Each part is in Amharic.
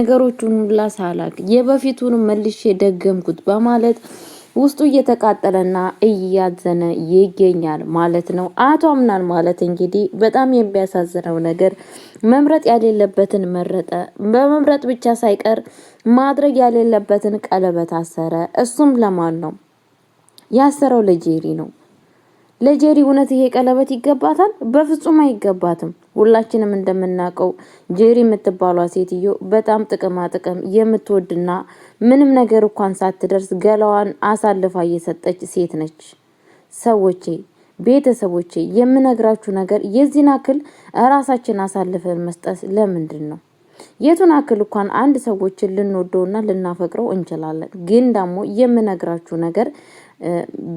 ነገሮቹን ሁላ ሳላቅ የበፊቱን መልሼ ደገምኩት በማለት ውስጡ እየተቃጠለና እያዘነ ይገኛል ማለት ነው። አቶ አምናን ማለት እንግዲህ በጣም የሚያሳዝነው ነገር መምረጥ ያሌለበትን መረጠ። በመምረጥ ብቻ ሳይቀር ማድረግ ያሌለበትን ቀለበት አሰረ። እሱም ለማን ነው ያሰረው? ለጄሪ ነው። ለጄሪ እውነት ይሄ ቀለበት ይገባታል? በፍጹም አይገባትም። ሁላችንም እንደምናውቀው ጄሪ የምትባሏ ሴትዮ በጣም ጥቅም የምትወድና ምንም ነገር እንኳን ሳትደርስ ገላዋን አሳልፋ እየሰጠች ሴት ነች። ሰዎቼ፣ ቤተሰቦቼ የምነግራችሁ ነገር የዚህን አክል ራሳችን አሳልፈን መስጠት ለምንድን ነው? የቱን አክል እንኳን አንድ ሰዎችን ልንወደውና ልናፈቅረው እንችላለን። ግን ደግሞ የምነግራችሁ ነገር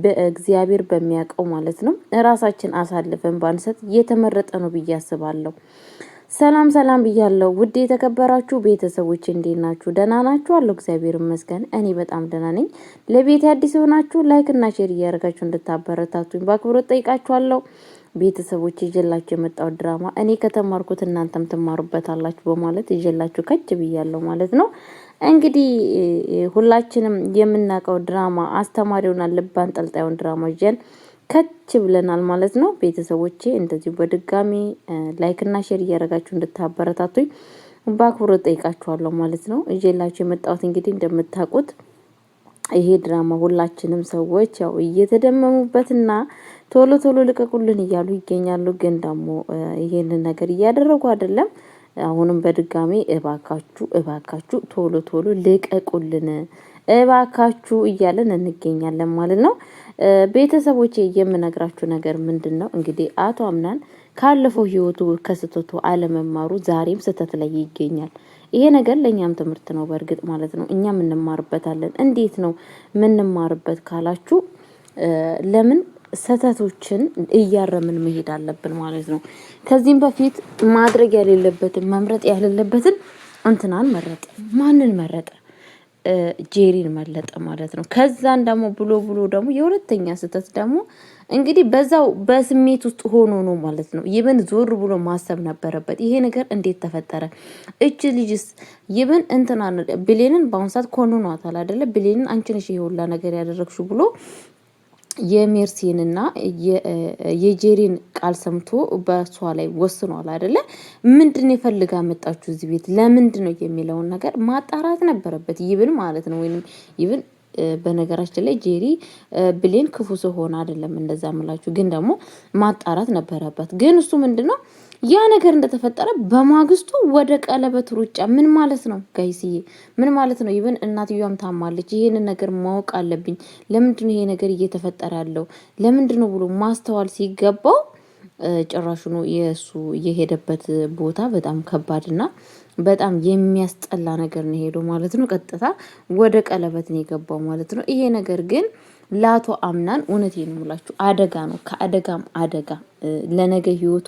በእግዚአብሔር በሚያውቀው ማለት ነው ራሳችን አሳልፈን ባንሰጥ የተመረጠ ነው ብዬ አስባለሁ። ሰላም ብያለሁ። ውድ የተከበራችሁ ቤተሰቦች እንዴት ናችሁ? ደህና ናችሁ? አለሁ እግዚአብሔር ይመስገን እኔ በጣም ደህና ነኝ። ለቤት አዲስ ሆናችሁ ላይክ እና ሼር እያደረጋችሁ እንድታበረታቱኝ በአክብሮት ጠይቃችኋለሁ። ቤተሰቦች ይዤላችሁ የመጣው ድራማ እኔ ከተማርኩት እናንተም ትማሩበታላችሁ በማለት ይዤላችሁ ከች ብያለሁ ማለት ነው። እንግዲህ ሁላችንም የምናውቀው ድራማ አስተማሪውና ልብ አንጠልጣዩን ድራማ ይዘን ከች ብለናል ማለት ነው። ቤተሰቦቼ እንደዚህ በድጋሚ ላይክ እና ሼር እያደረጋችሁ እንድታበረታቱኝ በአክብሮት ጠይቃችኋለሁ ማለት ነው። ይዤላችሁ የመጣሁት እንግዲህ እንደምታውቁት ይሄ ድራማ ሁላችንም ሰዎች ያው እየተደመሙበትና ቶሎ ልቀቁልን እያሉ ይገኛሉ። ግን ደግሞ ይሄንን ነገር እያደረጉ አይደለም። አሁንም በድጋሚ እባካችሁ ቶሎ ልቀቁልን እባካችሁ እያለን እንገኛለን ማለት ነው። ቤተሰቦቼ የምነግራችሁ ነገር ምንድነው? እንግዲህ አቶ አምናን ካለፈው ህይወቱ ከስተቱ አለመማሩ ዛሬም ስተት ላይ ይገኛል። ይሄ ነገር ለኛም ትምህርት ነው በእርግጥ ማለት ነው። እኛም እንማርበታለን። እንዴት ነው ምንማርበት ካላችሁ ለምን ስተቶችን እያረምን መሄድ አለብን ማለት ነው። ከዚህም በፊት ማድረግ ያሌለበትን መምረጥ ያሌለበትን እንትናን መረጠ። ማንን መረጠ? ጄሪን መለጠ ማለት ነው። ከዛን ደግሞ ብሎ ደግሞ የሁለተኛ ስተት ደግሞ እንግዲህ በዛው በስሜት ውስጥ ሆኖ ነው ማለት ነው። ይብን ዞር ብሎ ማሰብ ነበረበት። ይሄ ነገር እንዴት ተፈጠረ? እቺ ልጅስ ይብን እንትና ብሌንን በአሁን ሰዓት ኮንኗታል አይደለ? ብሌንን አንቺ ነሽ ይሄ ሁላ ነገር ያደረግሽው ብሎ የሜርሲንና የጄሪን ቃል ሰምቶ በሷ ላይ ወስኗል አይደለ? ምንድነው ይፈልጋ መጣችሁ እዚህ ቤት ለምንድነው የሚለውን ነገር ማጣራት ነበረበት ይብን ማለት ነው። ወይንም ይብን በነገራችን ላይ ጄሪ ብሌን ክፉ ሰው ሆነ አይደለም እንደዛ ምላችሁ፣ ግን ደግሞ ማጣራት ነበረበት። ግን እሱ ምንድነው ያ ነገር እንደተፈጠረ በማግስቱ ወደ ቀለበት ሩጫ። ምን ማለት ነው ጋይስዬ? ምን ማለት ነው? ይብን እናትየዋም ታማለች። ይሄንን ነገር ማወቅ አለብኝ። ለምንድነው ይሄ ነገር እየተፈጠረ ያለው ለምንድነው ብሎ ማስተዋል ሲገባው ጭራሹኑ የሱ የሄደበት ቦታ በጣም ከባድና በጣም የሚያስጠላ ነገር ነው ሄዶ ማለት ነው። ቀጥታ ወደ ቀለበት ነው የገባው ማለት ነው። ይሄ ነገር ግን ለአቶ አምናን እውነቴን ነው የምላችሁ አደጋ ነው። ከአደጋም አደጋ ለነገ ህይወቱ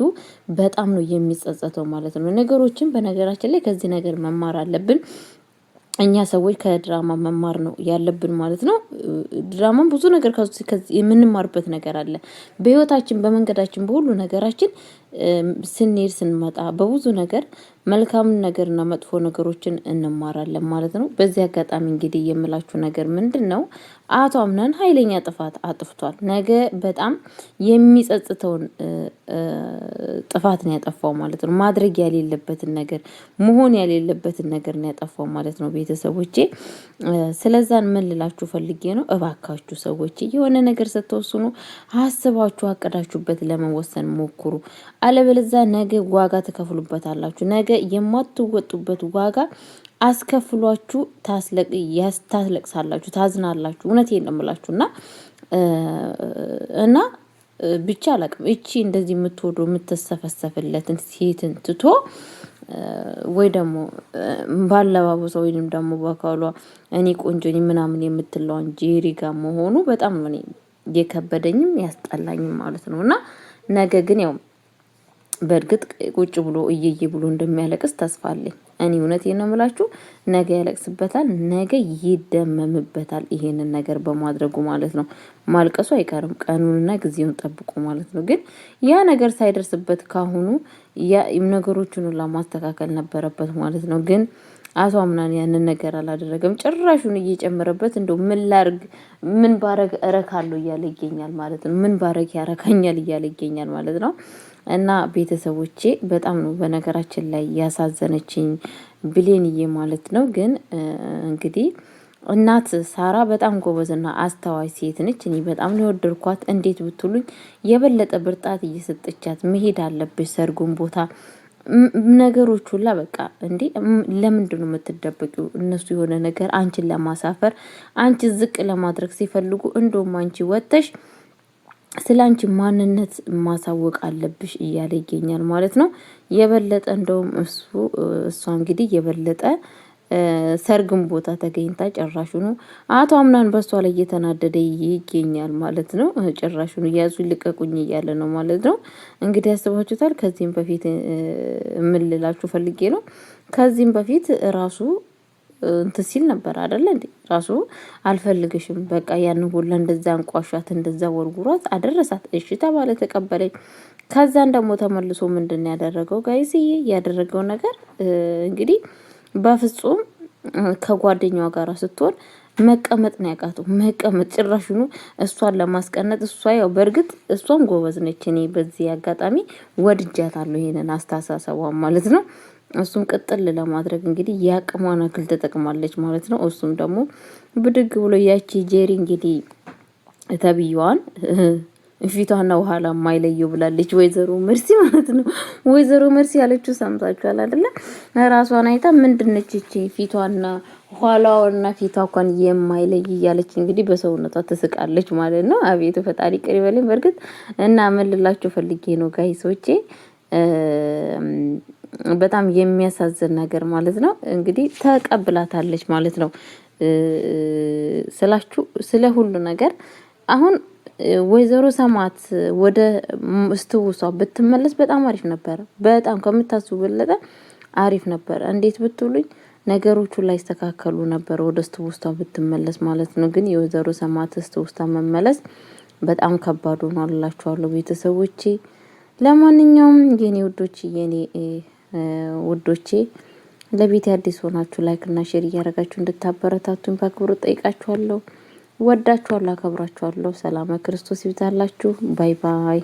በጣም ነው የሚጸጸተው ማለት ነው። ነገሮችን በነገራችን ላይ ከዚህ ነገር መማር አለብን። እኛ ሰዎች ከድራማ መማር ነው ያለብን ማለት ነው። ድራማም ብዙ ነገር ከዚህ የምንማርበት ነገር አለ። በህይወታችን በመንገዳችን በሁሉ ነገራችን ስንሄድ ስንመጣ በብዙ ነገር መልካም ነገርና መጥፎ ነገሮችን እንማራለን ማለት ነው። በዚህ አጋጣሚ እንግዲህ የምላችሁ ነገር ምንድነው? አቶ አምናን ኃይለኛ ጥፋት አጥፍቷል። ነገ በጣም የሚጸጽተውን ጥፋት ነው ያጠፋው ማለት ነው። ማድረግ ያሌለበትን ነገር መሆን ያሌለበትን ነገር ነው ያጠፋው ማለት ነው። ቤተሰቦቼ ስለዛን ምን ልላችሁ ፈልጌ ነው፣ እባካችሁ ሰዎች የሆነ ነገር ስትወስኑ አስባችሁ አቀዳችሁበት ለመወሰን ሞክሩ። አለበለዚያ ነገ ዋጋ ትከፍሉበታላችሁ። ነገ የማትወጡበት ዋጋ አስከፍሏችሁ ታስለቅሳላችሁ፣ ታዝናላችሁ። እውነቴን ነው የምላችሁና እና ብቻ አላቅም። እቺ እንደዚህ የምትወዱ የምትሰፈሰፍለትን ሴትን ትቶ ወይ ደግሞ ባለባበሷ ወይንም ደግሞ በካሏ እኔ ቆንጆ ነኝ ምናምን የምትለውን ጄሪ ጋር መሆኑ በጣም ነው የከበደኝም ያስጠላኝም ማለት ነው። እና ነገ ግን ያው በእርግጥ ቁጭ ብሎ እየየ ብሎ እንደሚያለቅስ ተስፋ አለኝ። እኔ እውነቴን ነው የምላችሁ ነገ ያለቅስበታል፣ ነገ ይደመምበታል። ይሄንን ነገር በማድረጉ ማለት ነው። ማልቀሱ አይቀርም ቀኑንና ጊዜውን ጠብቆ ማለት ነው። ግን ያ ነገር ሳይደርስበት ካሁኑ ያ ነገሮችን ሁሉ ማስተካከል ነበረበት ማለት ነው። ግን አቶ አምናን ያንን ነገር አላደረገም። ጭራሹን እየጨመረበት እንደው ምን ላርግ ምን ባረግ እረካለሁ እያለ ይገኛል ማለት ነው። ምን ባረግ ያረካኛል እያለ ይገኛል ማለት ነው። እና ቤተሰቦቼ በጣም ነው በነገራችን ላይ ያሳዘነችኝ ብሌንዬ ማለት ነው። ግን እንግዲህ እናት ሳራ በጣም ጎበዝና አስተዋይ ሴት ነች። እኔ በጣም ነው የወደድኳት። እንዴት ብትሉኝ የበለጠ ብርጣት እየሰጠቻት መሄድ አለብሽ ሰርጉን ቦታ ነገሮች ሁላ በቃ እንዴ ለምንድን ነው የምትደበቂው? እነሱ የሆነ ነገር አንቺን ለማሳፈር አንቺ ዝቅ ለማድረግ ሲፈልጉ እንደውም አንቺ ወጥተሽ ስለ አንቺ ማንነት ማሳወቅ አለብሽ እያለ ይገኛል ማለት ነው። የበለጠ እንደውም እሷ እንግዲህ የበለጠ ሰርግም ቦታ ተገኝታ ጭራሹኑ አቶ አምናን በሷ ላይ እየተናደደ ይገኛል ማለት ነው። ጭራሹኑ ያዙ ልቀቁኝ እያለ ነው ማለት ነው። እንግዲህ ያስባችሁታል። ከዚህም በፊት ምን ልላችሁ ፈልጌ ነው፣ ከዚህም በፊት ራሱ እንትን ሲል ነበር አይደለ እንዴ? ራሱ አልፈልግሽም በቃ ያንን ሁላ እንደዛ አንቋሻት እንደዛ ወርጉሯት አደረሳት። እሺ ተባለ፣ ተቀበለኝ። ከዛን ደግሞ ተመልሶ ምንድን ያደረገው ጋይስዬ? ያደረገው ነገር እንግዲህ በፍጹም ከጓደኛዋ ጋር ስትሆን መቀመጥ ነው ያቃተው። መቀመጥ ጭራሽኑ እሷን ለማስቀነጥ እሷ ያው በእርግጥ እሷም ጎበዝ ነች። እኔ በዚህ አጋጣሚ ወድጃታለሁ ይሄንን አስተሳሰቧን ማለት ነው። እሱም ቅጥል ለማድረግ እንግዲህ ያቅሟን አክል ተጠቅማለች ማለት ነው። እሱም ደግሞ ብድግ ብሎ ያቺ ጄሪ እንግዲህ ተብየዋን ፊቷና ኋላ ማይለየው ብላለች ወይዘሮ መርሲ ማለት ነው። ወይዘሮ መርሲ ያለችው ሰምታችኋል አይደለ? ራሷን አይታ ምንድነች እቺ ፊቷና ኋላውና ፊቷ እንኳን የማይለይ እያለች እንግዲህ በሰውነቷ ትስቃለች ማለት ነው። አቤቱ ፈጣሪ ቅር ይበለኝ። በርግጥ እና ምን ልላችሁ ፈልጌ ነው ጋይሶቼ፣ በጣም የሚያሳዝን ነገር ማለት ነው። እንግዲህ ተቀብላታለች ማለት ነው ስላችሁ ስለ ሁሉ ነገር አሁን ወይዘሮ ሰማት ወደ እስትውሷ ብትመለስ በጣም አሪፍ ነበር። በጣም ከምታስቡ በለጠ አሪፍ ነበር። እንዴት ብትሉኝ ነገሮቹ ላይ ተስተካከሉ ነበር ወደ እስትውሷ ብትመለስ ማለት ነው። ግን የወይዘሮ ሰማት እስትውሷ መመለስ በጣም ከባድ ሆኗል እላችኋለሁ ቤተሰቦቼ። ለማንኛውም የኔ ውዶች የኔ ውዶቼ ለቤት አዲስ ሆናችሁ ላይክ እና ሼር እያደረጋችሁ እንድታበረታቱኝ በአክብሮት ጠይቃችኋለሁ። ወዳችኋለሁ፣ አከብራችኋለሁ። ሰላም ክርስቶስ ይብዛላችሁ። ባይ ባይ።